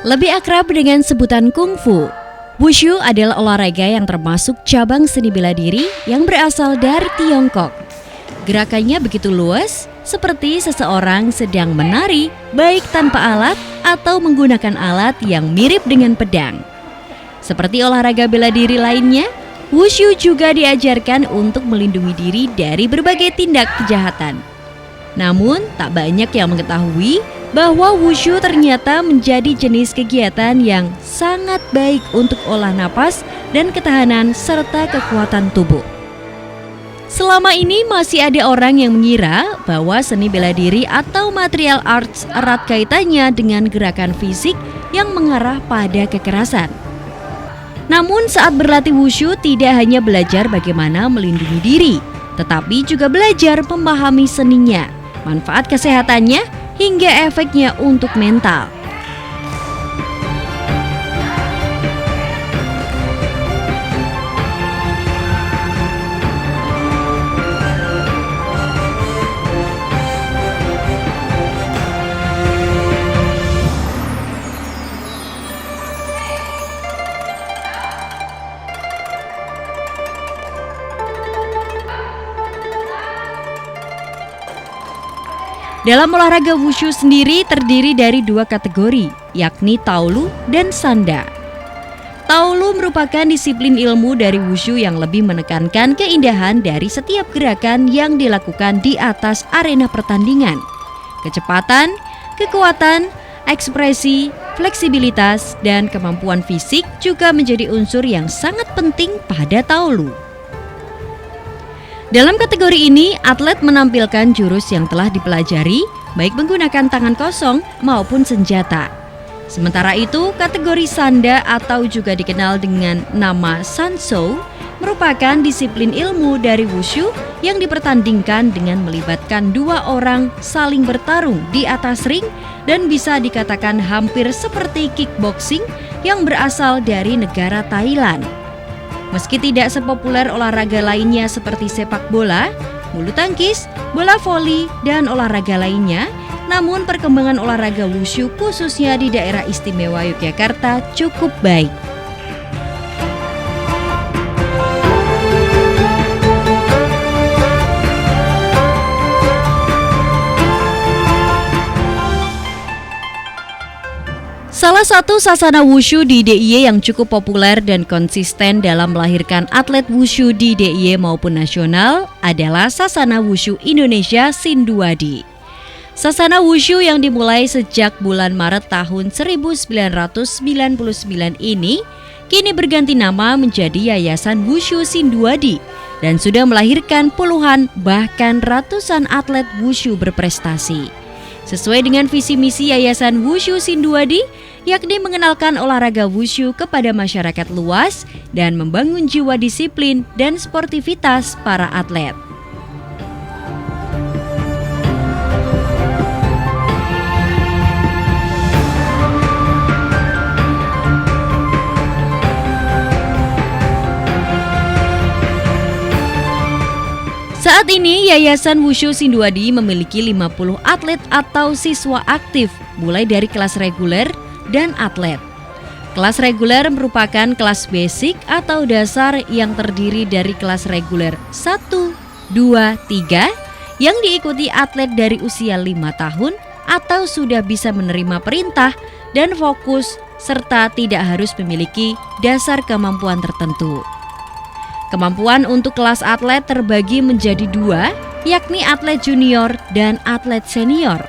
Lebih akrab dengan sebutan kungfu, wushu adalah olahraga yang termasuk cabang seni bela diri yang berasal dari Tiongkok. Gerakannya begitu luas, seperti seseorang sedang menari baik tanpa alat atau menggunakan alat yang mirip dengan pedang. Seperti olahraga bela diri lainnya, wushu juga diajarkan untuk melindungi diri dari berbagai tindak kejahatan. Namun, tak banyak yang mengetahui bahwa wushu ternyata menjadi jenis kegiatan yang sangat baik untuk olah napas dan ketahanan serta kekuatan tubuh. Selama ini masih ada orang yang mengira bahwa seni bela diri atau martial arts erat kaitannya dengan gerakan fisik yang mengarah pada kekerasan. Namun saat berlatih wushu tidak hanya belajar bagaimana melindungi diri, tetapi juga belajar memahami seninya, manfaat kesehatannya, hingga efeknya untuk mental. Dalam olahraga wushu sendiri terdiri dari dua kategori, yakni taolu dan sanda. Taolu merupakan disiplin ilmu dari wushu yang lebih menekankan keindahan dari setiap gerakan yang dilakukan di atas arena pertandingan. Kecepatan, kekuatan, ekspresi, fleksibilitas, dan kemampuan fisik juga menjadi unsur yang sangat penting pada taolu. Dalam kategori ini, atlet menampilkan jurus yang telah dipelajari, baik menggunakan tangan kosong maupun senjata. Sementara itu, kategori sanda atau juga dikenal dengan nama sanso merupakan disiplin ilmu dari wushu yang dipertandingkan dengan melibatkan dua orang saling bertarung di atas ring dan bisa dikatakan hampir seperti kickboxing yang berasal dari negara Thailand. Meski tidak sepopuler olahraga lainnya seperti sepak bola, bulu tangkis, bola voli, dan olahraga lainnya, namun perkembangan olahraga wushu khususnya di daerah istimewa Yogyakarta cukup baik. Salah satu sasana wushu di DIY yang cukup populer dan konsisten dalam melahirkan atlet wushu di DIY maupun nasional adalah Sasana Wushu Indonesia Sinduadi. Sasana wushu yang dimulai sejak bulan Maret tahun 1999 ini kini berganti nama menjadi Yayasan Wushu Sinduadi dan sudah melahirkan puluhan bahkan ratusan atlet wushu berprestasi. Sesuai dengan visi misi Yayasan Wushu Sinduadi, yakni mengenalkan olahraga wushu kepada masyarakat luas dan membangun jiwa disiplin dan sportivitas para atlet. Saat ini, Yayasan Wushu Sinduadi memiliki 50 atlet atau siswa aktif, mulai dari kelas reguler dan atlet. Kelas reguler merupakan kelas basic atau dasar yang terdiri dari kelas reguler 1, 2, 3 yang diikuti atlet dari usia 5 tahun atau sudah bisa menerima perintah dan fokus serta tidak harus memiliki dasar kemampuan tertentu. Kemampuan untuk kelas atlet terbagi menjadi dua, yakni atlet junior dan atlet senior.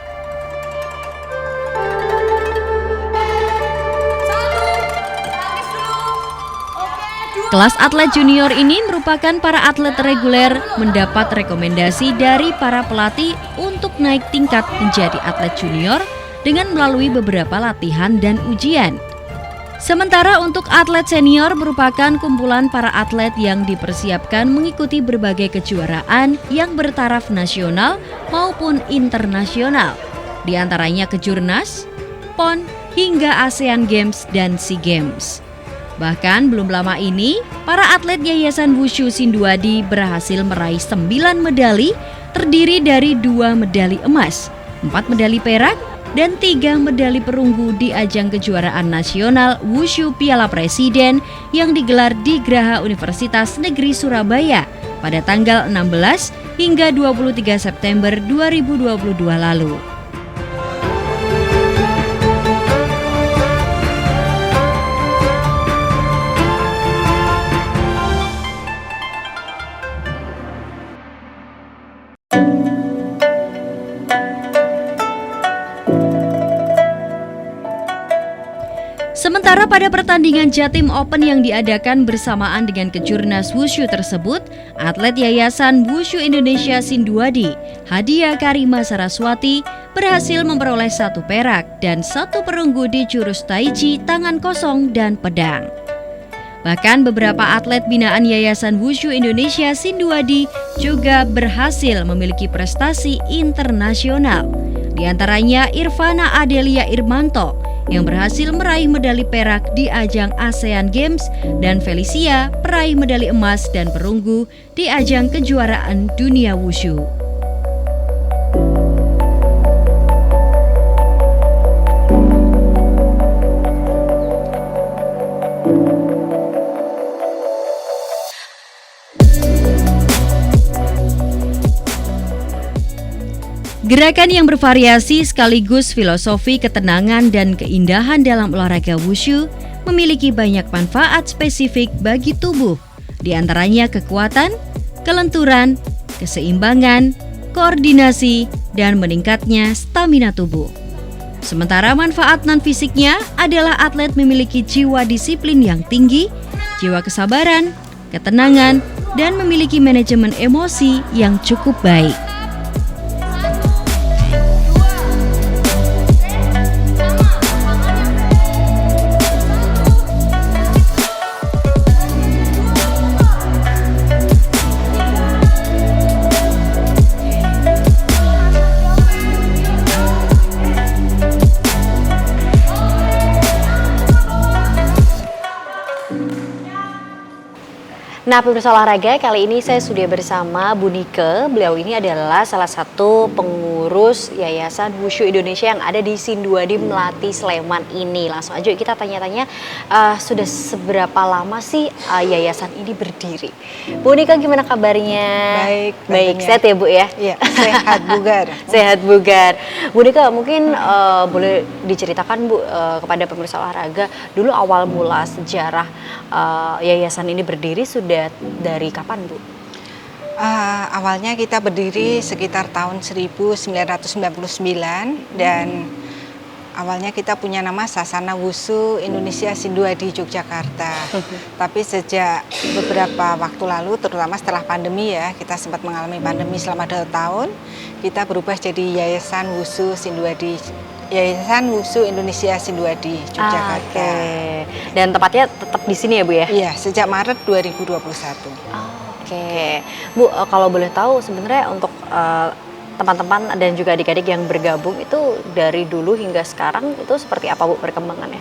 Kelas atlet junior ini merupakan para atlet reguler mendapat rekomendasi dari para pelatih untuk naik tingkat menjadi atlet junior dengan melalui beberapa latihan dan ujian. Sementara untuk atlet senior merupakan kumpulan para atlet yang dipersiapkan mengikuti berbagai kejuaraan yang bertaraf nasional maupun internasional, di antaranya Kejurnas, PON, hingga ASEAN Games dan SEA Games. Bahkan belum lama ini, para atlet Yayasan Wushu Sinduadi berhasil meraih 9 medali, terdiri dari 2 medali emas, 4 medali perak, dan 3 medali perunggu di ajang kejuaraan nasional Wushu Piala Presiden yang digelar di Graha Universitas Negeri Surabaya pada tanggal 16 hingga 23 September 2022 lalu. Sementara pada pertandingan Jatim Open yang diadakan bersamaan dengan Kejurnas Wushu tersebut, atlet Yayasan Wushu Indonesia Sinduadi, Hadia Karima Saraswati, berhasil memperoleh 1 perak dan 1 perunggu di jurus Taichi tangan kosong dan pedang. Bahkan beberapa atlet binaan Yayasan Wushu Indonesia Sinduadi juga berhasil memiliki prestasi internasional. Di antaranya Irvana Adelia Irmanto yang berhasil meraih medali perak di ajang ASEAN Games dan Felicia peraih medali emas dan perunggu di ajang kejuaraan dunia wushu. Gerakan yang bervariasi sekaligus filosofi ketenangan dan keindahan dalam olahraga wushu memiliki banyak manfaat spesifik bagi tubuh, di antaranya kekuatan, kelenturan, keseimbangan, koordinasi, dan meningkatnya stamina tubuh. Sementara manfaat non-fisiknya adalah atlet memiliki jiwa disiplin yang tinggi, jiwa kesabaran, ketenangan, dan memiliki manajemen emosi yang cukup baik. Nah, pemirsa olahraga, kali ini saya sudah bersama Bu Nike. Beliau ini adalah salah satu pengurus Yayasan Wushu Indonesia yang ada di Sinduadi Melati Sleman ini. Langsung aja kita tanya-tanya, sudah seberapa lama sih yayasan ini berdiri? Bu Nike, gimana kabarnya? Baik, sehat ya Bu ya? Iya, sehat bugar. Sehat bugar. Bu Nike, mungkin boleh diceritakan Bu kepada pemirsa olahraga, dulu awal mula sejarah yayasan ini berdiri sudah dari kapan Bu? Awalnya kita berdiri sekitar tahun 1999 dan awalnya kita punya nama Sasana Wushu Indonesia Sinduadi Yogyakarta. Tapi sejak beberapa waktu lalu, terutama setelah pandemi ya, kita sempat mengalami pandemi selama 2 tahun, kita berubah jadi Yayasan Wushu Sinduadi, Yayasan Wushu Indonesia Sinduadi Yogyakarta. Dan tempatnya tetap di sini ya Bu ya? Iya, sejak Maret 2021. Bu, kalau boleh tahu sebenarnya untuk teman-teman dan juga adik-adik yang bergabung itu dari dulu hingga sekarang itu seperti apa Bu perkembangannya?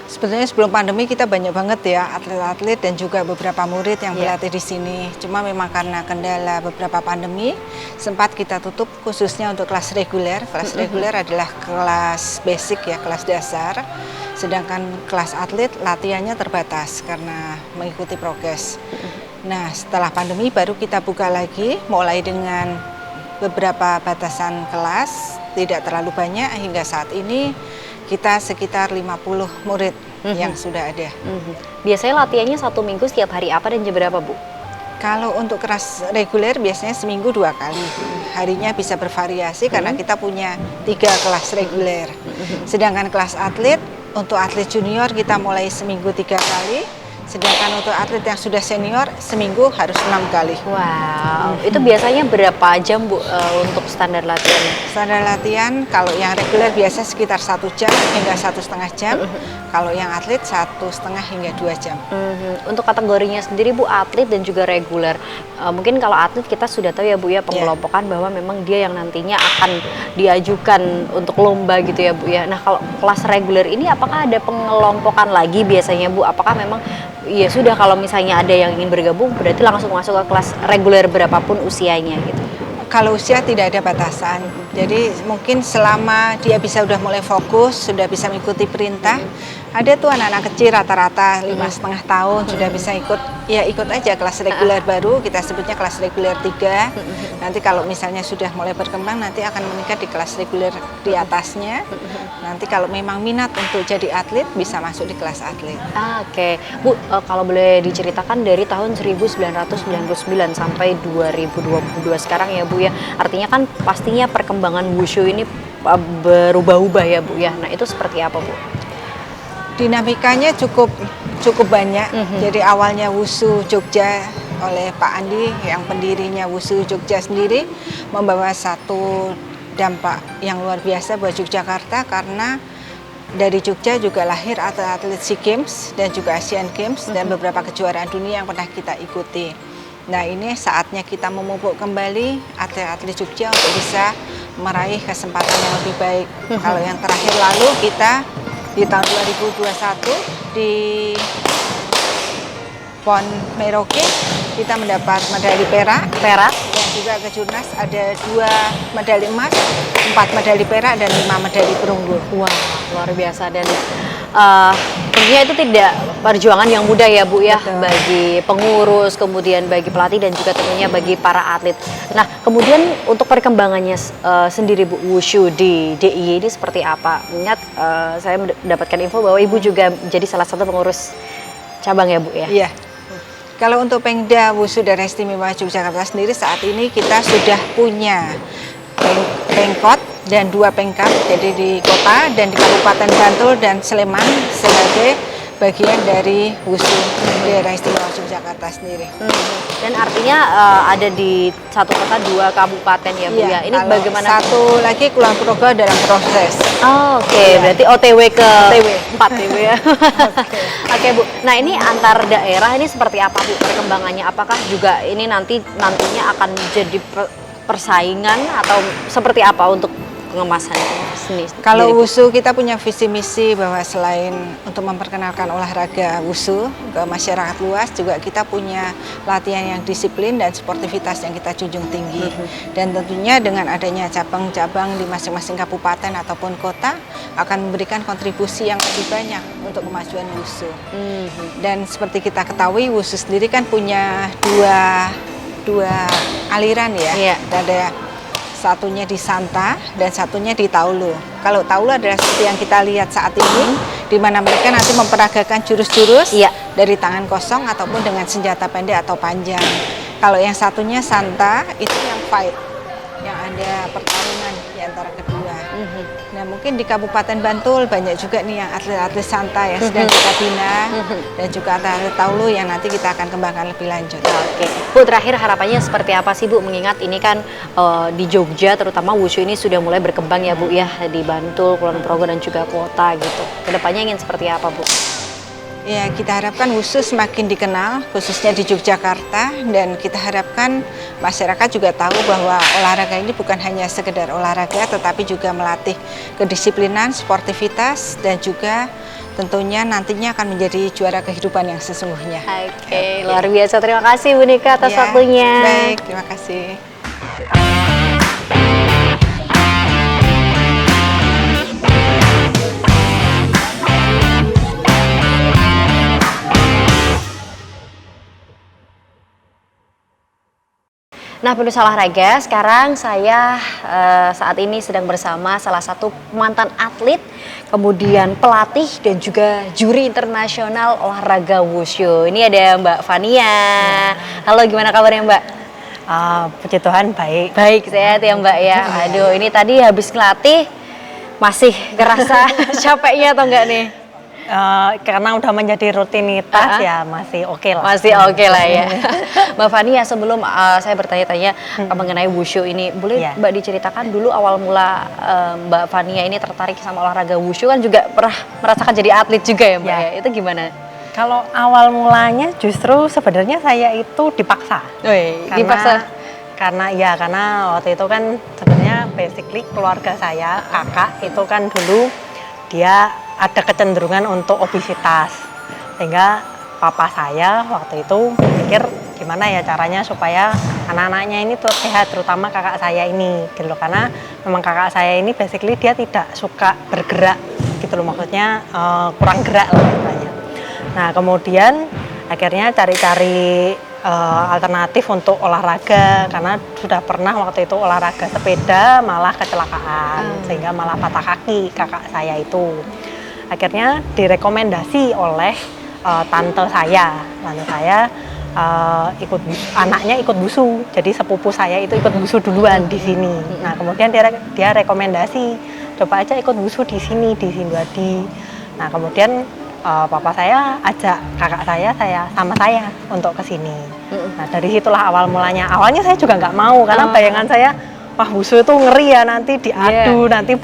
Sebenarnya sebelum pandemi kita banyak banget ya atlet-atlet dan juga beberapa murid yang berlatih di sini. Cuma memang karena kendala beberapa pandemi sempat kita tutup khususnya untuk kelas reguler. Kelas reguler adalah kelas basic ya, kelas dasar. Sedangkan kelas atlet latihannya terbatas karena mengikuti prokes. Nah, setelah pandemi baru kita buka lagi mulai dengan beberapa batasan kelas, tidak terlalu banyak hingga saat ini kita sekitar 50 murid yang sudah ada. Biasanya latihannya 1 minggu setiap hari apa dan jam berapa Bu? Kalau untuk kelas reguler biasanya seminggu 2 kali. Harinya bisa bervariasi karena kita punya 3 kelas reguler. Sedangkan kelas atlet, untuk atlet junior kita mulai seminggu 3 kali. Sedangkan untuk atlet yang sudah senior seminggu harus 6 kali. Wow, itu biasanya berapa jam Bu untuk standar latihannya? Standar latihan kalau yang reguler biasa sekitar 1 jam hingga 1,5 jam. Kalau yang atlet 1,5 hingga 2 jam. Untuk kategorinya sendiri Bu, atlet dan juga reguler. Mungkin kalau atlet kita sudah tahu ya Bu ya, pengelompokan bahwa memang dia yang nantinya akan diajukan untuk lomba gitu ya Bu ya. Nah, kalau kelas reguler ini apakah ada pengelompokan lagi biasanya Bu? Apakah memang ya sudah kalau misalnya ada yang ingin bergabung berarti langsung masuk ke kelas reguler berapapun usianya gitu? Kalau usia tidak ada batasan, jadi mungkin selama dia bisa udah mulai fokus, sudah bisa mengikuti perintah, ada tuh anak-anak kecil rata-rata 5,5 tahun sudah bisa ikut, ya ikut aja kelas reguler baru, kita sebutnya kelas reguler 3. Nanti kalau misalnya sudah mulai berkembang, nanti akan meningkat di kelas reguler di atasnya. Nanti kalau memang minat untuk jadi atlet, bisa masuk di kelas atlet. Oke, Bu, kalau boleh diceritakan dari tahun 1999 sampai 2022 sekarang ya Bu ya, artinya kan pastinya perkembangan wushu ini berubah-ubah ya Bu ya. Nah itu seperti apa Bu? Dinamikanya cukup banyak. Jadi awalnya wushu Jogja oleh Pak Andi yang pendirinya wushu Jogja sendiri membawa satu dampak yang luar biasa buat Yogyakarta, karena dari Jogja juga lahir atlet-atlet SEA Games dan juga Asian Games dan beberapa kejuaraan dunia yang pernah kita ikuti. Nah ini saatnya kita memupuk kembali atlet-atlet Jogja untuk bisa meraih kesempatan yang lebih baik. Kalau yang terakhir lalu kita di tahun 2021 di PON Merauke kita mendapat medali perak dan juga kejurnas ada 2 medali emas, 4 medali perak dan 5 medali perunggu. Wah, luar biasa. Dan tentunya itu tidak perjuangan yang mudah ya Bu ya. Betul. Bagi pengurus, kemudian bagi pelatih dan juga tentunya bagi para atlet. Nah kemudian untuk perkembangannya sendiri Bu, wushu di DIY ini seperti apa? Ingat saya mendapatkan info bahwa Ibu juga menjadi salah satu pengurus cabang ya Bu ya? Iya. Kalau untuk Pengda Wushu Daerah Istimewa Yogyakarta sendiri saat ini kita sudah punya pengkot dan 2 pengkap, jadi di kota dan di Kabupaten Bantul dan Sleman sebagai bagian dari Wushu Daerah Istimewa Yogyakarta sendiri. Dan artinya ada di satu kota 2 kabupaten ya Bu ya. Ini Kalau bagaimana? satu lagi Kulon Progo dalam proses. Oh, oke. Iya. Berarti OTW ke OTW. 4 ya Bu ya. Oke Bu. Nah ini antar daerah ini seperti apa Bu perkembangannya? Apakah juga ini nantinya akan jadi persaingan atau seperti apa untuk pengemasan seni? Kalau sendiri, Bu? wushu kita punya visi misi bahwa selain untuk memperkenalkan olahraga wushu ke masyarakat luas, juga kita punya latihan yang disiplin dan sportivitas yang kita junjung tinggi. Dan tentunya dengan adanya cabang-cabang di masing-masing kabupaten ataupun kota akan memberikan kontribusi yang lebih banyak untuk kemajuan wushu. Dan seperti kita ketahui, wushu sendiri kan punya dua aliran ya. Iya. Ada satunya di Santa dan satunya di Taulu. Kalau Taulu adalah seperti yang kita lihat saat ini, di mana mereka nanti memperagakan jurus-jurus Iya. dari tangan kosong ataupun dengan senjata pendek atau panjang. Kalau yang satunya Santa itu yang fight, yang ada pertarungan di antara kedua. Nah mungkin di Kabupaten Bantul banyak juga nih yang atlet-atlet Santa yang sedang kita bina dan juga atlet Taulu yang nanti kita akan kembangkan lebih lanjut. Oke, Bu, terakhir harapannya seperti apa sih Bu? Mengingat ini kan di Jogja terutama wushu ini sudah mulai berkembang ya Bu ya, di Bantul, Kulon Progo dan juga kota gitu. Kedepannya ingin seperti apa Bu? Ya, kita harapkan wushu semakin dikenal, khususnya di Yogyakarta, dan kita harapkan masyarakat juga tahu bahwa olahraga ini bukan hanya sekedar olahraga, tetapi juga melatih kedisiplinan, sportivitas, dan juga tentunya nantinya akan menjadi juara kehidupan yang sesungguhnya. Oke, luar biasa. Terima kasih Bu Nika atas Ya, waktunya. baik, terima kasih. Nah, pemirsa olahraga, sekarang saya saat ini sedang bersama salah satu mantan atlet, kemudian pelatih dan juga juri internasional olahraga wushu. Ini ada Mbak Fania. Halo, gimana kabarnya Mbak? Puji Tuhan baik. Baik, sehat ya Mbak ya. Aduh, ini tadi habis ngelatih masih kerasa capeknya atau enggak nih? Karena udah menjadi rutinitas ya masih oke lah. Masih oke lah ya. Mbak Fani ya, sebelum saya bertanya-tanya mengenai wushu ini, boleh Mbak diceritakan dulu awal mula Mbak Fania ini tertarik sama olahraga wushu, kan juga pernah merasakan jadi atlet juga ya Mbak ya. Itu gimana? Kalau awal mulanya justru sebenarnya saya itu dipaksa. Dipaksa? Karena waktu itu kan sebenarnya basically keluarga saya, kakak itu kan dulu dia ada kecenderungan untuk obesitas, sehingga papa saya waktu itu pikir gimana ya caranya supaya anak-anaknya ini tuh sehat, terutama kakak saya ini gitu loh. Karena memang kakak saya ini basically dia tidak suka bergerak gitu loh, maksudnya kurang gerak lah istilahnya. Nah kemudian akhirnya cari-cari alternatif untuk olahraga, karena sudah pernah waktu itu olahraga sepeda malah kecelakaan sehingga malah patah kaki kakak saya itu. Akhirnya direkomendasi oleh tante saya anaknya ikut wusu, jadi sepupu saya itu ikut wusu duluan di sini. Nah kemudian dia rekomendasi coba aja ikut wusu di sini di Sinduadi. Nah kemudian papa saya ajak kakak saya sama saya untuk ke sini. Nah dari situlah awal mulanya. Awalnya saya juga nggak mau karena bayangan saya, wah wusu itu ngeri ya, nanti diadu, nanti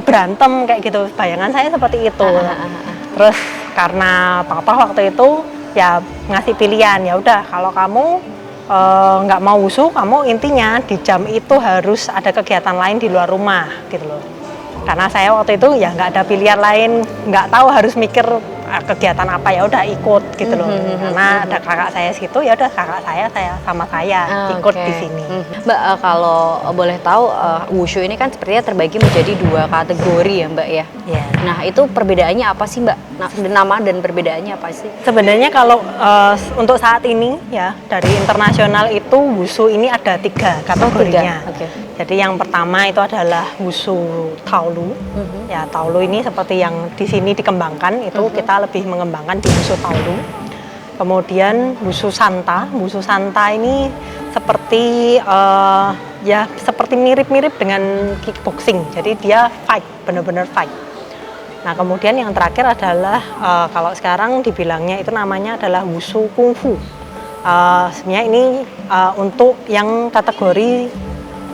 berantem kayak gitu. Bayangan saya seperti itu. Terus karena papa waktu itu ya ngasih pilihan, ya udah kalau kamu nggak mau wusu, kamu intinya di jam itu harus ada kegiatan lain di luar rumah gitu loh. Karena saya waktu itu ya nggak ada pilihan lain, nggak tahu harus mikir kegiatan apa, ya udah ikut gitu loh. Karena ada kakak saya situ, ya udah kakak saya sama saya ikut di sini. Mbak, kalau boleh tahu wushu ini kan sepertinya terbagi menjadi 2 kategori ya Mbak ya. Yeah. Nah itu perbedaannya apa sih Mbak? Nama dan perbedaannya apa sih? Sebenarnya kalau untuk saat ini ya dari internasional itu wushu ini ada 3 kategorinya. Oke. Jadi yang pertama itu adalah wushu taolu. Ya taolu ini seperti yang di sini dikembangkan, itu kita lebih mengembangkan di wushu taolu. Kemudian wushu santa. Wushu santa ini seperti ya seperti mirip-mirip dengan kickboxing. Jadi dia fight, benar-benar fight. Nah kemudian yang terakhir adalah kalau sekarang dibilangnya itu namanya adalah wushu kungfu. Sebenarnya ini untuk yang kategori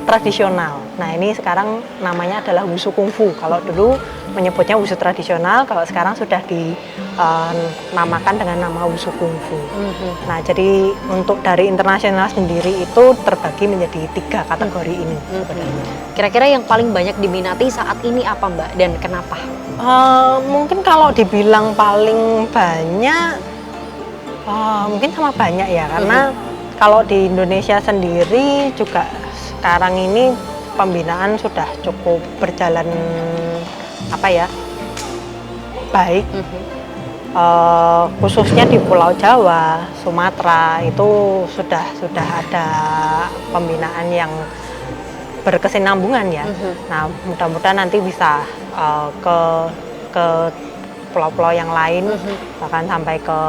tradisional. Nah ini sekarang namanya adalah wushu kungfu. Kalau dulu menyebutnya wushu tradisional, kalau sekarang sudah dinamakan dengan nama wushu kungfu. Nah jadi untuk dari internasional sendiri itu terbagi menjadi 3 kategori ini. Kira-kira yang paling banyak diminati saat ini apa Mbak dan kenapa? Mungkin kalau dibilang paling banyak, mungkin sama banyak ya, karena kalau di Indonesia sendiri juga sekarang ini pembinaan sudah cukup berjalan baik. Khususnya di Pulau Jawa, Sumatera itu sudah ada pembinaan yang berkesinambungan ya. Nah mudah-mudahan nanti bisa ke pulau-pulau yang lain, bahkan sampai ke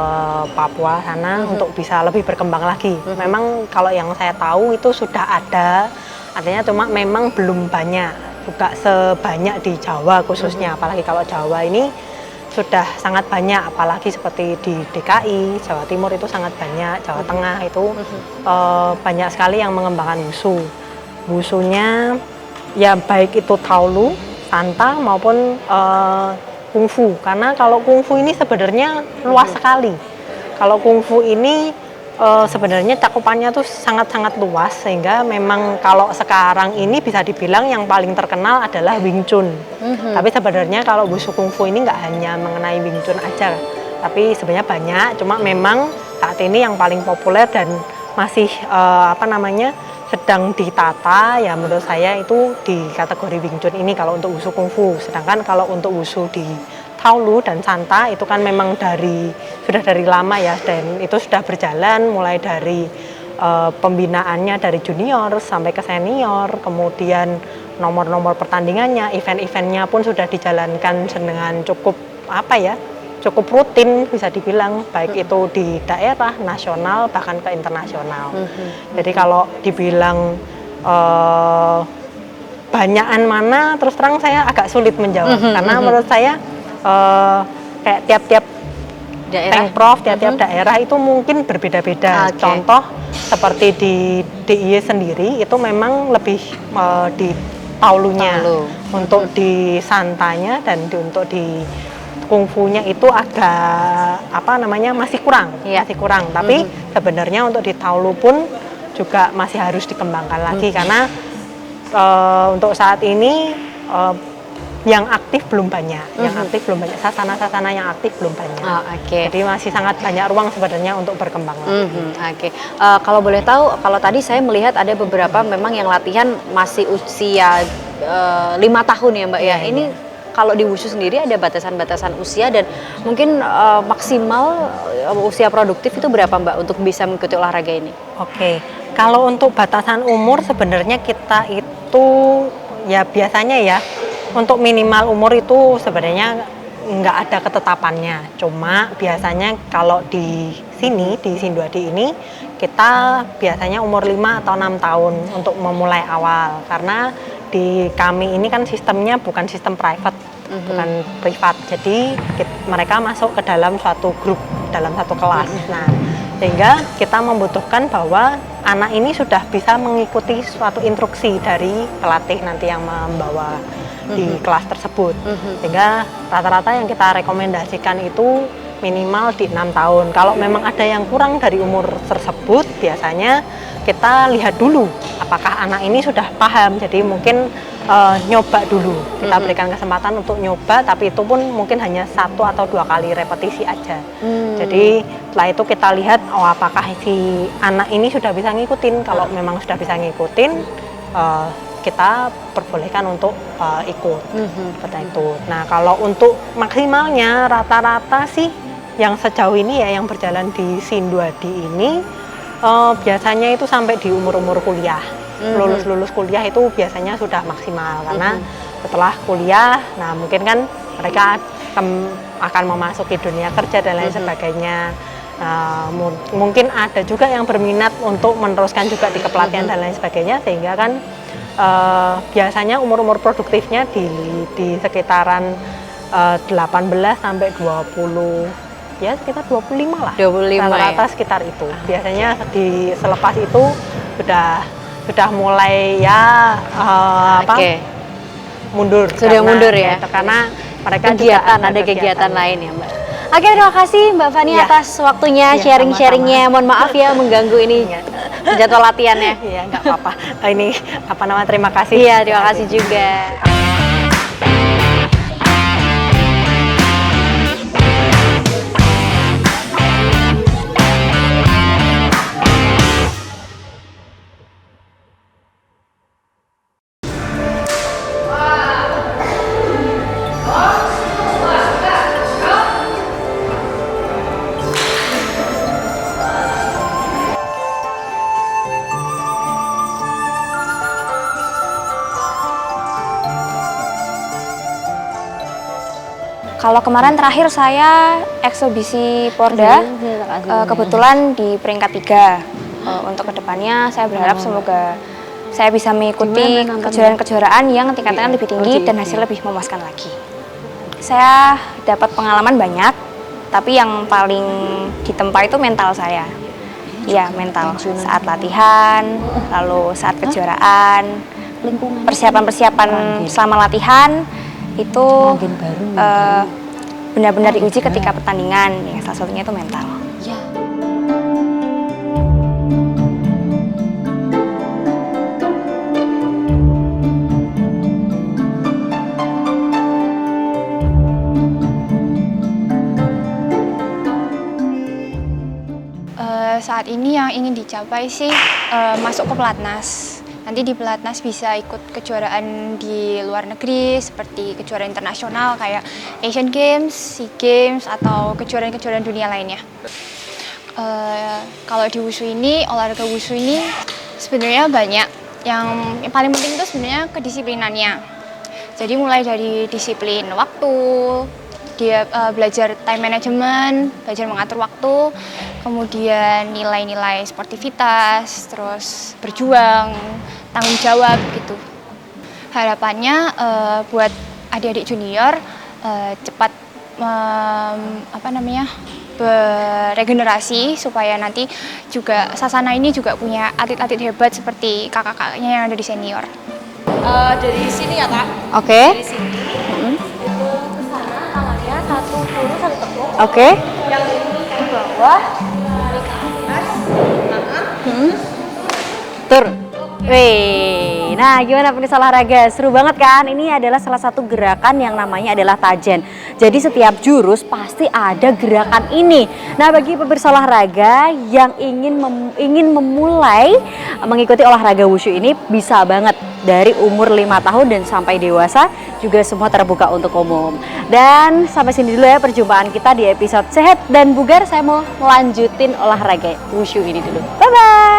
Papua sana untuk bisa lebih berkembang lagi. Memang kalau yang saya tahu itu sudah ada, artinya cuma memang belum banyak, juga sebanyak di Jawa khususnya. Apalagi kalau Jawa ini sudah sangat banyak, apalagi seperti di DKI, Jawa Timur itu sangat banyak, Jawa Tengah itu banyak sekali yang mengembangkan wushu. Wushunya ya baik itu taolu, santa maupun kungfu, karena kalau kungfu ini sebenarnya luas sekali. Kalau kungfu ini sebenarnya cakupannya tuh sangat-sangat luas, sehingga memang kalau sekarang ini bisa dibilang yang paling terkenal adalah Wing Chun. Tapi sebenarnya kalau wushu kungfu ini nggak hanya mengenai Wing Chun aja, tapi sebenarnya banyak. Cuma memang saat ini yang paling populer dan masih sedang ditata ya menurut saya itu di kategori Wing Chun ini kalau untuk wushu kungfu. Sedangkan kalau untuk wushu di taolu dan santa itu kan memang sudah dari lama ya, dan itu sudah berjalan mulai dari pembinaannya dari junior sampai ke senior, kemudian nomor-nomor pertandingannya, event-eventnya pun sudah dijalankan dengan cukup rutin bisa dibilang, baik itu di daerah, nasional, bahkan ke internasional. Jadi kalau dibilang banyakan mana, terus terang saya agak sulit menjawab, karena menurut saya kayak tiap-tiap pemprov, tiap-tiap daerah itu mungkin berbeda-beda. Contoh seperti di DIY sendiri itu memang lebih di taolunya, untuk di santanya dan untuk di kungfunya itu agak masih kurang. Tapi sebenarnya untuk di taolu pun juga masih harus dikembangkan lagi, karena untuk saat ini yang aktif belum banyak, sasana-sasana yang aktif belum banyak. Oh, oke. Jadi masih sangat banyak ruang sebenarnya untuk berkembang. Oke. Kalau boleh tahu, kalau tadi saya melihat ada beberapa memang yang latihan masih usia 5 tahun ya Mbak ya. Ini kalau di Wushu sendiri ada batasan-batasan usia dan mungkin maksimal usia produktif itu berapa Mbak untuk bisa mengikuti olahraga ini? Oke, kalau untuk batasan umur sebenarnya kita itu ya biasanya ya untuk minimal umur itu sebenarnya nggak ada ketetapannya. Cuma biasanya kalau di sini, di Sinduadi ini, kita biasanya umur 5 atau 6 tahun untuk memulai awal. Karena di kami ini kan sistemnya bukan sistem private, bukan privat. Jadi mereka masuk ke dalam suatu grup, dalam satu kelas. Nah, sehingga kita membutuhkan bahwa anak ini sudah bisa mengikuti suatu instruksi dari pelatih nanti yang membawa di kelas tersebut. Sehingga rata-rata yang kita rekomendasikan itu minimal di 6 tahun. Kalau memang ada yang kurang dari umur tersebut, biasanya kita lihat dulu apakah anak ini sudah paham. Jadi mungkin nyoba dulu. Kita berikan kesempatan untuk nyoba, tapi itu pun mungkin hanya 1 atau 2 kali repetisi aja. Jadi setelah itu kita lihat apakah si anak ini sudah bisa ngikutin. Kalau memang sudah bisa ngikutin, kita perbolehkan untuk ikut seperti itu. Nah, kalau untuk maksimalnya rata-rata sih yang sejauh ini ya yang berjalan di Sinduadi ini biasanya itu sampai di umur-umur kuliah. Lulus kuliah itu biasanya sudah maksimal karena setelah kuliah, nah mungkin kan mereka akan memasuki dunia kerja dan lain sebagainya. Mungkin ada juga yang berminat untuk meneruskan juga di kepelatihan dan lain sebagainya, sehingga kan biasanya umur-umur produktifnya di sekitaran 18 sampai 20, ya sekitar 25 lah. 25 rata-rata ya? Sekitar itu. Biasanya di selepas itu sudah mulai ya mundur. Sudah mundur ya? Karena mereka kegiatan, juga ada kegiatan lain ya Mbak. Oke, terima kasih Mbak Fani Ya. atas waktunya, Ya, sharing-sharingnya. Mohon maaf ya mengganggu ini jadwal latihannya. Iya, nggak apa-apa. Ini terima kasih. Iya, terima kasih juga. Kalau kemarin terakhir saya eksebisi Porda, kebetulan di peringkat 3. Untuk kedepannya saya berharap semoga saya bisa mengikuti kejuaraan-kejuaraan yang tingkatnya lebih tinggi dan hasil lebih memuaskan lagi. Saya dapat pengalaman banyak, tapi yang paling ditempa itu mental saya. Ya, mental saat latihan, lalu saat kejuaraan, persiapan-persiapan selama latihan itu benar-benar diuji ketika pertandingan. Ya, salah satunya itu mental. Saat ini yang ingin dicapai sih masuk ke pelatnas. Nanti di pelatnas bisa ikut kejuaraan di luar negeri seperti kejuaraan internasional kayak Asian Games, SEA Games, atau kejuaraan-kejuaraan dunia lainnya. Kalau di Wushu ini, olahraga Wushu ini sebenarnya banyak. Yang paling penting itu sebenarnya kedisiplinannya. Jadi mulai dari disiplin waktu, dia belajar time management, belajar mengatur waktu, kemudian nilai-nilai sportivitas, terus berjuang, tanggung jawab gitu. Harapannya buat adik-adik junior cepat beregenerasi supaya nanti juga Sasana ini juga punya atlet-atlet hebat seperti kakak-kakaknya yang ada di senior. Dari sini ya Kak. Oke. Dari sini. Itu ke sana tangannya satu lurus satu tekuk. Oke. Yang ini ke bawah, ke atas. Turun. Wih, Nah, gimana pemirsa olahraga? Seru banget kan? Ini adalah salah satu gerakan yang namanya adalah tajen. Jadi setiap jurus pasti ada gerakan ini. Nah, bagi pemirsa olahraga yang ingin memulai mengikuti olahraga wushu ini bisa banget dari umur 5 tahun dan sampai dewasa, juga semua terbuka untuk umum. Dan sampai sini dulu ya perjumpaan kita di episode Sehat dan Bugar. Saya mau lanjutin olahraga wushu ini dulu. Bye bye.